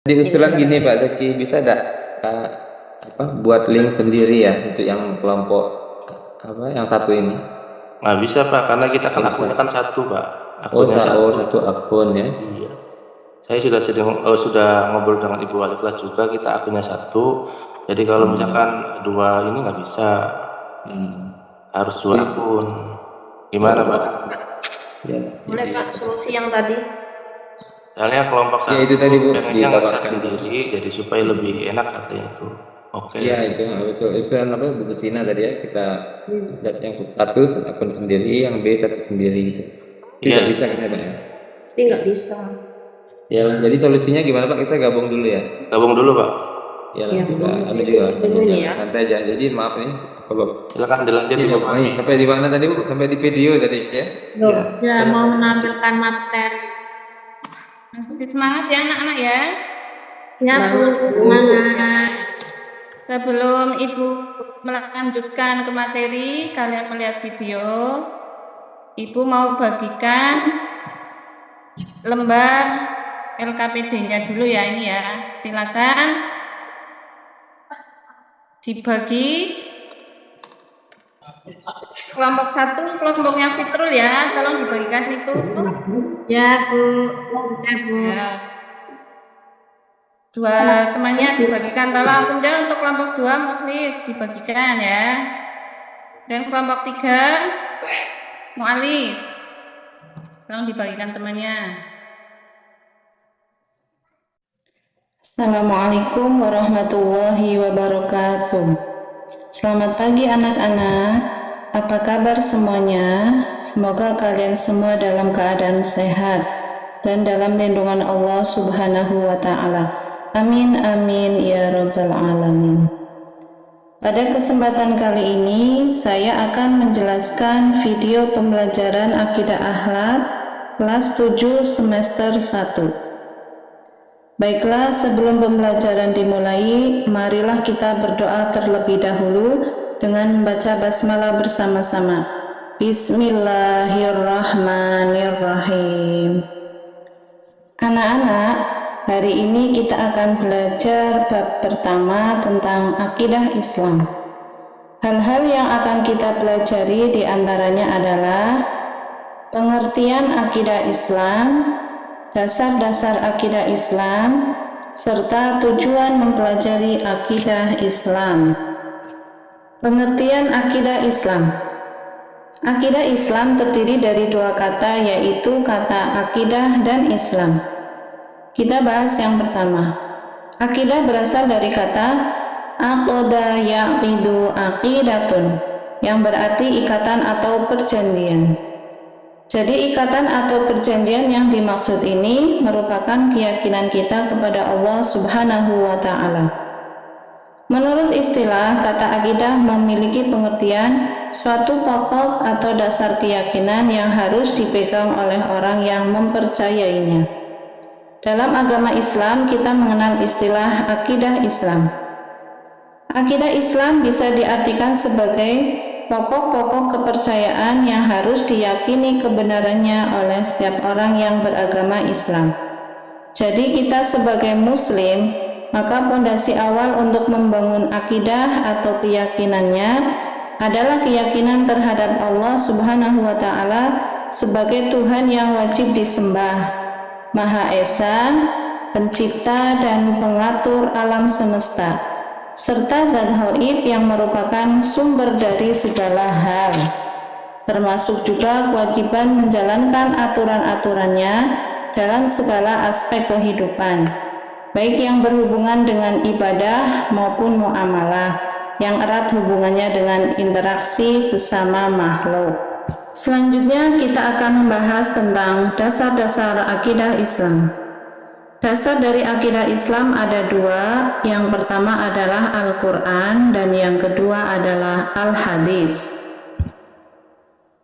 Jadi usulan gini Pak Zaki, bisa enggak buat link sendiri ya untuk yang kelompok yang satu ini? Nggak bisa Pak, karena kita kan akunnya kan satu Pak. Akunnya satu akun ya. Iya. Saya sudah ngobrol dengan Ibu Wali kelas juga, kita akunnya satu. Jadi kalau misalkan dua ini nggak bisa. Harus dua akun. Gimana Pak? Boleh Pak, solusi yang tadi. Soalnya kelompok satu itu tadi Bu, pengennya nge-share sendiri, jadi supaya lebih enak katanya itu. Oke. Iya itu betul. Itu apa Bu Sina tadi ya, kita lihat yang satu akun sendiri, yang B satu sendiri gitu. Tidak bisa kita Pak ya? Tapi nggak bisa. Ya, jadi solusinya gimana Pak? Kita gabung dulu ya? Gabung dulu Pak. Ya, ada juga. Santai aja. Jadi maaf nih, kalau silakan dilanjut Ibu Fani. Sampai di mana tadi Bu? Sampai di video tadi ya? Ya, mau menampilkan materi. Masih semangat ya anak-anak ya? Ya Bu, semangat. Sebelum Ibu melanjutkan ke materi, kalian melihat video. Ibu mau bagikan lembar LKPD-nya dulu ya ini ya. Silakan dibagi kelompok satu, kelompoknya Fitrul ya, tolong dibagikan itu. Ya Bu, Ya. Dua temannya dibagikan, tolong. Kemudian untuk kelompok 2 Mukhlis dibagikan ya. Dan kelompok 3 Mu'alif, tolong dibagikan temannya. Assalamualaikum warahmatullahi wabarakatuh. Selamat pagi anak-anak. Apa kabar semuanya? Semoga kalian semua dalam keadaan sehat dan dalam lindungan Allah Subhanahu wa taala. Amin amin ya rabbal alamin. Pada kesempatan kali ini saya akan menjelaskan video pembelajaran akidah akhlak kelas 7 semester 1. Baiklah, sebelum pembelajaran dimulai, marilah kita berdoa terlebih dahulu dengan membaca basmalah bersama-sama. Bismillahirrahmanirrahim. Anak-anak, hari ini kita akan belajar bab pertama tentang akidah Islam. Hal-hal yang akan kita pelajari diantaranya adalah pengertian akidah Islam, dasar-dasar akidah Islam, serta tujuan mempelajari akidah Islam. Pengertian akidah Islam. Akidah Islam terdiri dari dua kata, yaitu kata akidah dan Islam. Kita bahas yang pertama. Akidah berasal dari kata aqda yaqidu aqidatun, yang berarti ikatan atau perjanjian. Jadi ikatan atau perjanjian yang dimaksud ini merupakan keyakinan kita kepada Allah Subhanahu wa ta'ala. Menurut istilah, kata akidah memiliki pengertian suatu pokok atau dasar keyakinan yang harus dipegang oleh orang yang mempercayainya. Dalam agama Islam, kita mengenal istilah akidah Islam. Akidah Islam bisa diartikan sebagai pokok-pokok kepercayaan yang harus diyakini kebenarannya oleh setiap orang yang beragama Islam. Jadi kita sebagai muslim, maka fondasi awal untuk membangun akidah atau keyakinannya adalah keyakinan terhadap Allah Subhanahu wa ta'ala sebagai Tuhan yang wajib disembah, Maha Esa, pencipta dan pengatur alam semesta, serta zat ghaib yang merupakan sumber dari segala hal, termasuk juga kewajiban menjalankan aturan-aturannya dalam segala aspek kehidupan, baik yang berhubungan dengan ibadah maupun muamalah yang erat hubungannya dengan interaksi sesama makhluk. Selanjutnya kita akan membahas tentang dasar-dasar akidah Islam. Dasar dari akidah Islam ada dua. Yang pertama adalah Al-Quran dan yang kedua adalah Al-Hadis.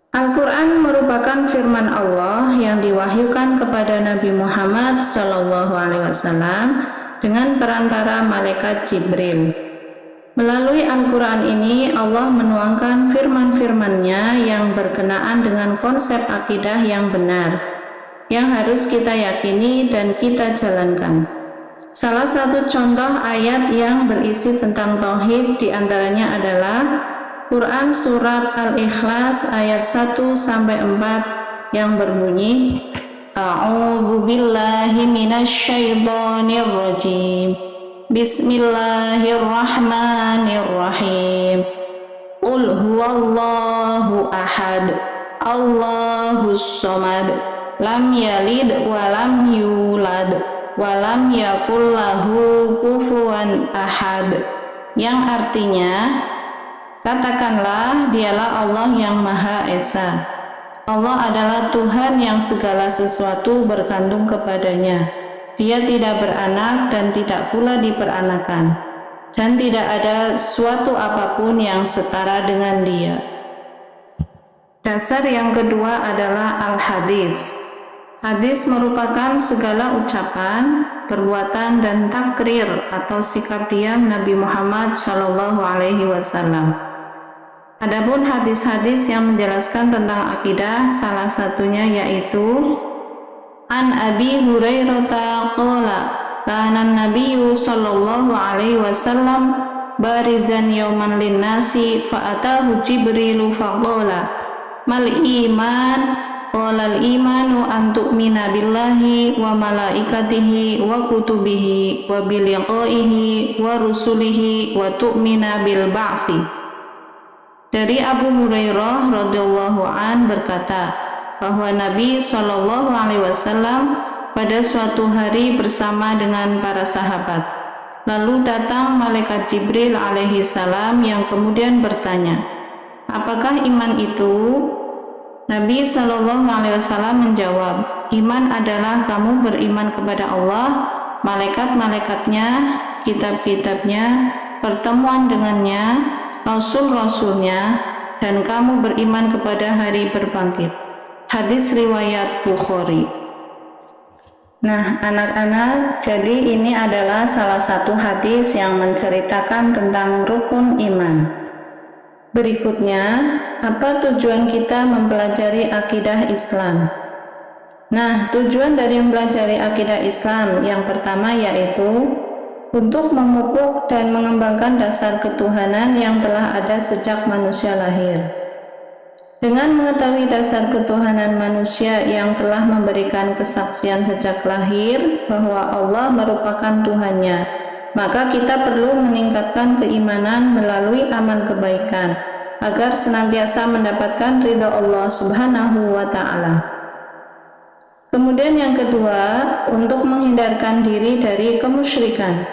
Al-Quran merupakan firman Allah yang diwahyukan kepada Nabi Muhammad SAW dengan perantara malaikat Jibril. Melalui Al-Quran ini Allah menuangkan firman-firman-Nya yang berkenaan dengan konsep akidah yang benar, yang harus kita yakini dan kita jalankan. Salah satu contoh ayat yang berisi tentang tauhid diantaranya adalah Quran surat Al-Ikhlas ayat 1-4 yang berbunyi A'udzu billahi minasyaitonir rajim. Bismillahirrahmanirrahim. Qul huwallahu ahad. Allahus samad. Lam yalid wa lam yulad wa lam yakul lahu kufuwan ahad. Yang artinya, katakanlah dialah Allah yang Maha Esa. Allah adalah Tuhan yang segala sesuatu bergantung kepadanya. Dia tidak beranak dan tidak pula diperanakan. Dan tidak ada suatu apapun yang setara dengan Dia. Dasar yang kedua adalah al-hadis. Hadis merupakan segala ucapan, perbuatan, dan takrir atau sikap diam Nabi Muhammad SAW. Adapun hadis-hadis yang menjelaskan tentang akidah, salah satunya yaitu An Abi Hurairah qala kana Nabiyyu sallallahu alaihi wasallam barizan yauman linnasi fa atahu Jibril faqala mal iman qala al imanu an tu'mina billahi wa malaikatihi wa kutubihi wa bil liqaihi wa rusulihi wa tu'mina bil ba'thi. Dari Abu Hurairah radhiyallahu an berkata bahwa Nabi Shallallahu alaihi wasallam pada suatu hari bersama dengan para sahabat. Lalu datang malaikat Jibril alaihi salam yang kemudian bertanya, "Apakah iman itu?" Nabi Shallallahu alaihi wasallam menjawab, "Iman adalah kamu beriman kepada Allah, malaikat-malaikatnya, kitab-kitabnya, pertemuan dengannya, Rasul-Rasulnya, dan kamu beriman kepada hari berbangkit." Hadis riwayat Bukhari. Nah, anak-anak, jadi ini adalah salah satu hadis yang menceritakan tentang rukun iman. Berikutnya, apa tujuan kita mempelajari akidah Islam? Nah, tujuan dari mempelajari akidah Islam yang pertama yaitu untuk memupuk dan mengembangkan dasar ketuhanan yang telah ada sejak manusia lahir. Dengan mengetahui dasar ketuhanan manusia yang telah memberikan kesaksian sejak lahir bahwa Allah merupakan Tuhannya, maka kita perlu meningkatkan keimanan melalui amal kebaikan agar senantiasa mendapatkan ridha Allah Subhanahu wa Ta'ala. Kemudian yang kedua, untuk menghindarkan diri dari kemusyrikan.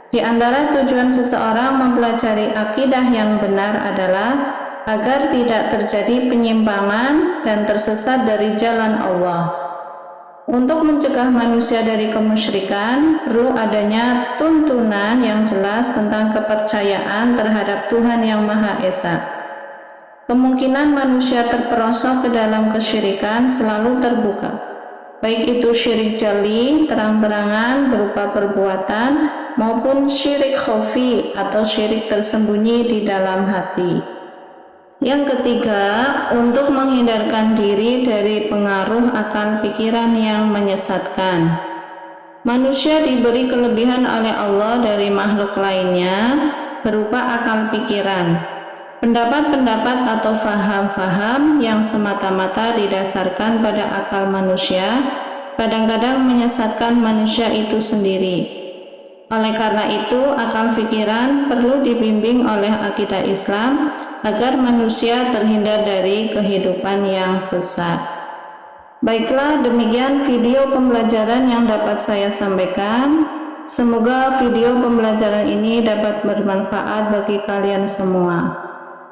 Di antara tujuan seseorang mempelajari akidah yang benar adalah agar tidak terjadi penyimpangan dan tersesat dari jalan Allah. Untuk mencegah manusia dari kemusyrikan, perlu adanya tuntunan yang jelas tentang kepercayaan terhadap Tuhan yang Maha Esa. Kemungkinan manusia terperosok ke dalam kesyirikan selalu terbuka. Baik itu syirik jali, terang-terangan berupa perbuatan, maupun syirik khafi atau syirik tersembunyi di dalam hati. Yang ketiga, untuk menghindarkan diri dari pengaruh akal pikiran yang menyesatkan. Manusia diberi kelebihan oleh Allah dari makhluk lainnya berupa akal pikiran. Pendapat-pendapat atau faham-faham yang semata-mata didasarkan pada akal manusia kadang-kadang menyesatkan manusia itu sendiri. Oleh karena itu, akal pikiran perlu dibimbing oleh akidah Islam agar manusia terhindar dari kehidupan yang sesat. Baiklah, demikian video pembelajaran yang dapat saya sampaikan. Semoga video pembelajaran ini dapat bermanfaat bagi kalian semua.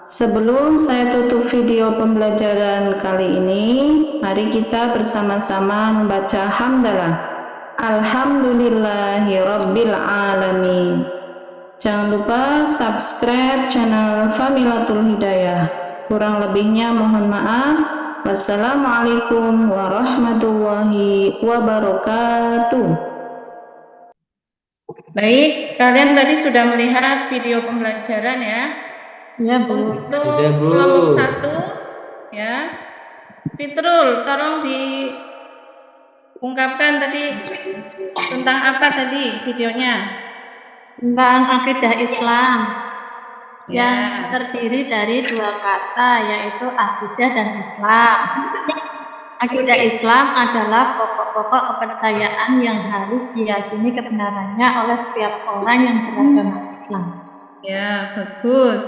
Sebelum saya tutup video pembelajaran kali ini, mari kita bersama-sama membaca hamdalah. Alhamdulillahirabbil alamin. Jangan lupa subscribe channel Familatul Hidayah. Kurang lebihnya mohon maaf. Wassalamualaikum warahmatullahi wabarakatuh. Baik, kalian tadi sudah melihat video pembelajaran ya. Ya, Bu. Untuk Sudah, Bu. kelompok 1 ya, Fitrul tolong ungkapkan tadi tentang apa tadi videonya? Tentang akidah Islam yang Ya. terdiri dari dua kata, yaitu akidah dan Islam. Akidah Islam adalah pokok-pokok kepercayaan yang harus diyakini kebenarannya oleh setiap orang yang beragama Islam. Ya, bagus.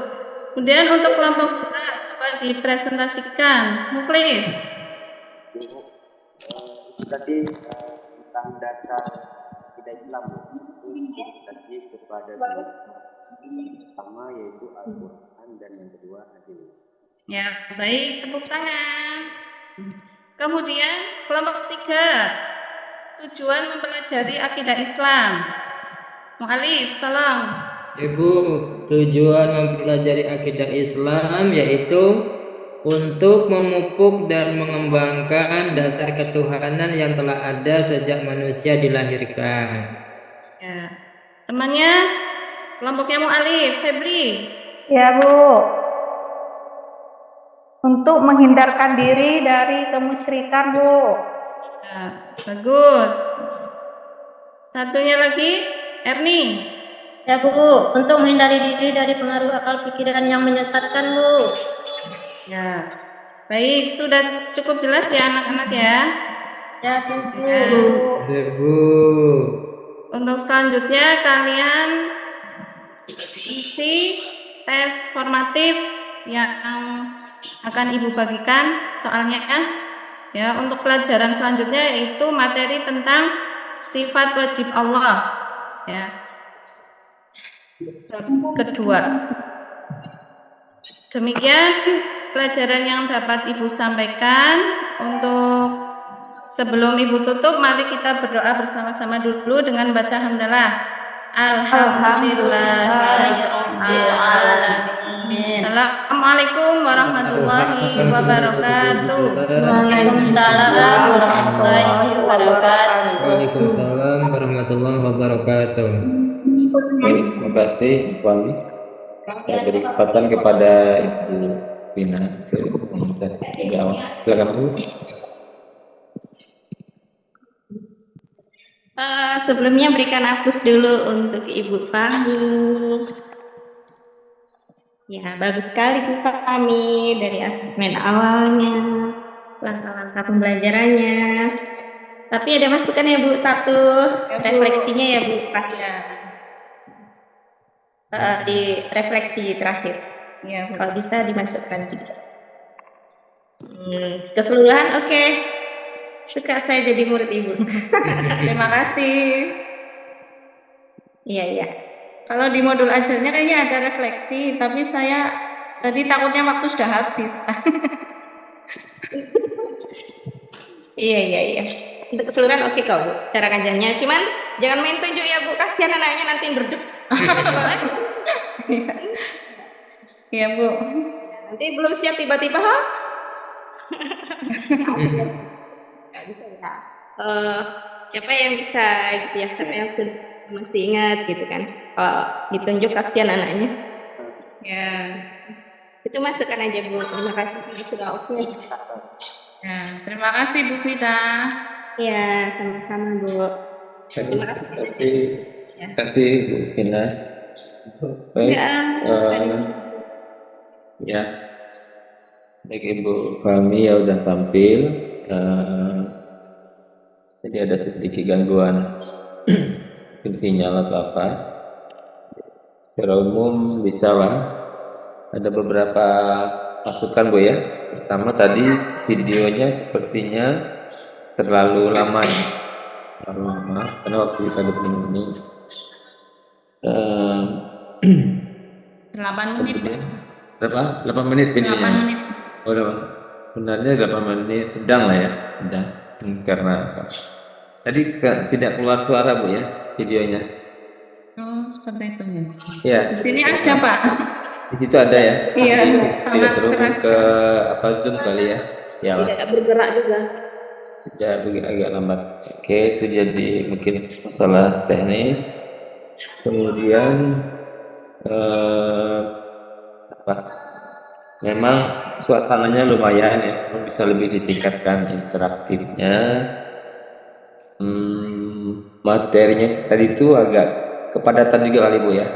Kemudian untuk kelompok 2, coba dipresentasikan. Muklis. Tadi tentang dasar akidah Islam tadi kepada pertama yaitu Al-Quran dan yang kedua hadis. Ya, baik, tepuk tangan. Kemudian kelompok 3, tujuan mempelajari akidah Islam. Mu'alif, tolong. Ibu, tujuan mempelajari akidah Islam yaitu untuk memupuk dan mengembangkan dasar ketuhanan yang telah ada sejak manusia dilahirkan. Ya. Temannya kelompoknya Mu'alif, Febri. Ya, Bu. Untuk menghindarkan diri dari kemusyrikan, Bu. Ya, bagus. Satunya lagi, Erni. Ya Bu, untuk menghindari diri dari pengaruh akal pikiran yang menyesatkan Bu. Ya, baik, sudah cukup jelas ya anak-anak ya. Ya Bu. Ibu, Untuk selanjutnya kalian isi tes formatif yang akan Ibu bagikan soalnya ya. Untuk pelajaran selanjutnya yaitu materi tentang sifat wajib Allah ya. Kedua. Demikian pelajaran yang dapat Ibu sampaikan. Untuk sebelum Ibu tutup, mari kita berdoa bersama-sama dulu dengan baca hamdalah. Alhamdulillahirrahmanirrahim. Assalamualaikum warahmatullahi wabarakatuh. Waalaikumsalam warahmatullahi wabarakatuh. Waalaikumsalam warahmatullahi wabarakatuh. Baik, terima kasih Bu Ali. Saya beri kesempatan kepada Ibu Vina untuk komentar di awal. Silakan Bu. Sebelumnya berikan hapus dulu untuk Ibu Fahmi. Ya, bagus sekali Bu Fahmi dari asesmen awalnya, langkah-langkah pembelajarannya. Tapi ada masukan ya Bu, satu refleksinya ya Bu Fahmi. Di refleksi terakhir. Ya, Bu. Kalau bisa dimasukkan juga. Keseluruhan oke. Suka saya jadi murid Ibu. Terima kasih. Iya. Kalau di modul ajarnya kayaknya ada refleksi, tapi saya tadi takutnya waktu sudah habis. Iya. Untuk keseluruhan oke kok Bu, cara ngajarnya. Cuman jangan main tunjuk ya Bu, kasihan anaknya nanti berduk. Iya Bu. Nanti belum siap tiba-tiba Nggak bisa ya. Siapa yang bisa gitu ya, siapa yang sudah masih ingat gitu kan. Kalau ditunjuk kasihan anaknya. Ya. Itu masukkan aja Bu. Terima kasih sudah oke. Ya, terima kasih Bu Vita. Ya, sama-sama Bu. Terima kasih. Terima kasih Bu Vina. Baik. Ya. Baik Ibu Fahmi ya udah tampil. Jadi ada sedikit gangguan mungkin sinyal atau apa. Secara umum bisa lah. Ada beberapa masukan Bu ya. Pertama tadi videonya sepertinya terlalu lama ya. Terlalu lama karena waktu kita ini 8 menit. Berapa? 8 menit videonya. 8 menit. Oh, sebenarnya 8 menit sedang lah ya. Sedang. Karena tadi tidak keluar suara Bu ya videonya. Oh, seperti itu ya. Di sini ada Pak. Di situ ada ya. Iya, tidak terhubung ke apa Zoom kali ya. Ya lah. Tidak bergerak juga. Tidak agak lambat. Oke, itu jadi mungkin masalah teknis. Kemudian memang suasananya lumayan ya, bisa lebih ditingkatkan interaktifnya. materinya tadi itu agak kepadatan juga kali Bu ya.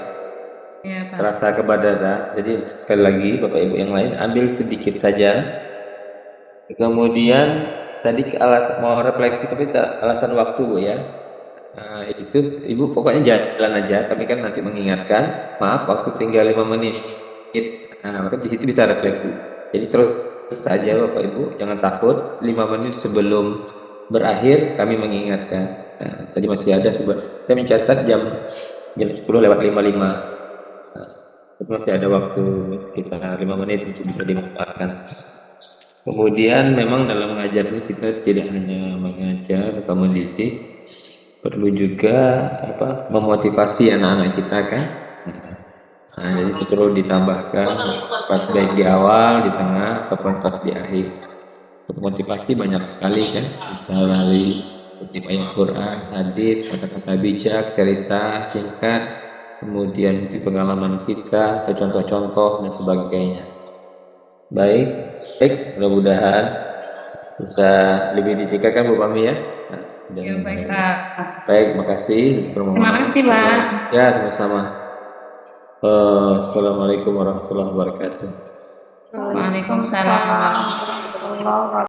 Ya, Pak. Terasa kepadatan. Jadi sekali lagi Bapak Ibu yang lain ambil sedikit saja. Kemudian tadi mau refleksi tapi alasan waktu Bu ya. Nah, itu Ibu pokoknya jalan aja. Kami kan nanti mengingatkan. Maaf, waktu tinggal 5 menit. Nah, maka di situ bisa refleksi. Jadi terus saja Bapak Ibu, jangan takut. 5 menit sebelum berakhir kami mengingatkan. Nah, tadi masih ada saya mencatat jam 10:55. Masih ada waktu sekitar 5 menit untuk bisa dimanfaatkan. Kemudian memang dalam mengajar ini kita tidak hanya mengajar atau mendidik, perlu juga memotivasi anak-anak kita kan. Nah, jadi itu perlu ditambahkan pas baik di awal, di tengah, ataupun pas di akhir. Untuk motivasi banyak sekali kan, bisa melalui kutip ayat Quran, hadis, kata-kata bijak, cerita singkat, kemudian pengalaman kita, atau contoh-contoh dan sebagainya. Baik, mudah-mudahan bisa lebih disingkatkan Bu Pami ya. Nah, Ya, baik, Pak. baik, makasih. Terima kasih, Pak. Ya, sama-sama. Assalamualaikum warahmatullahi wabarakatuh. Waalaikumsalam warahmatullahi wabarakatuh.